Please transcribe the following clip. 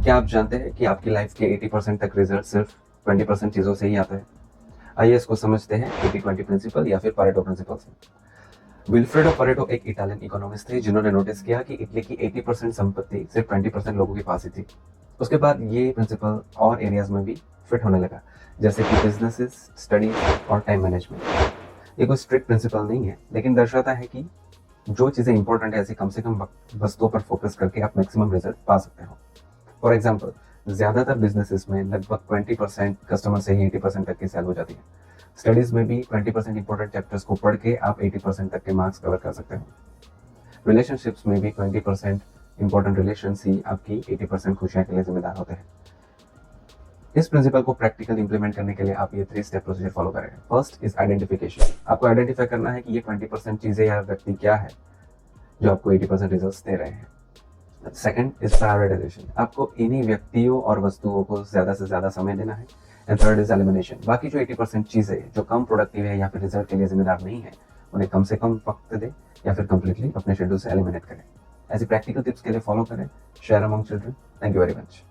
क्या आप जानते हैं कि आपकी लाइफ के 80% तक रिजल्ट सिर्फ 20% चीज़ों से ही आता है? आइए इसको समझते हैं 80-20 प्रिंसिपल या फिर पारेटो प्रिंसिपल से। विल्फ्रेडो पारेटो एक इटालियन इकोनॉमिस्ट थे जिन्होंने नोटिस किया कि इटली की 80% संपत्ति सिर्फ 20% लोगों के पास ही थी। उसके बाद ये प्रिंसिपल और एरियाज में भी फिट होने लगा, जैसे कि बिजनेसेस, स्टडीज और टाइम मैनेजमेंट। ये कोई स्ट्रिक्ट प्रिंसिपल नहीं है, लेकिन दर्शाता है कि जो चीज़ें इंपॉर्टेंट है ऐसी कम से कम वस्तुओं पर फोकस करके आप मैक्सिमम रिजल्ट पा सकते हो। फॉर एग्जाम्पल, ज्यादातर बिजनेसेस में लगभग 20% कस्टमर से ही 80% तक की सेल हो जाती है। स्टडीज में भी 20% इंपॉर्टेंट चैप्टर्स को पढ़ के आप 80% तक के मार्क्स कवर कर सकते हो। रिलेशनशिप्स में भी 20% इंपॉर्टेंट रिलेशन ही आपकी 80% खुशियां के लिए जिम्मेदार होते हैं। इस प्रिंसिपल को प्रैक्टिकल इंप्लीमेंट करने के लिए आप ये 3 स्टेप प्रोसीजर फॉलो करेंगे। First is identification. आपको आइडेंटिफाई करना है कि ये 20% चीजें या व्यक्ति क्या है जो आपको 80% रिजल्ट दे रहे हैं। Second is prioritisation. आपको इन्हीं व्यक्तियों और वस्तुओं को ज्यादा से ज्यादा समय देना है। And third is elimination. बाकी जो 80% चीजें जो कम प्रोडक्टिव है या फिर रिजल्ट के लिए जिम्मेदार नहीं है, उन्हें कम से कम वक्त दे या फिर कंप्लीटली अपने शेड्यूल से एलिमिनेट करें। ऐसी प्रैक्टिकल टिप्स के लिए फॉलो करें, share among children. Thank you very much.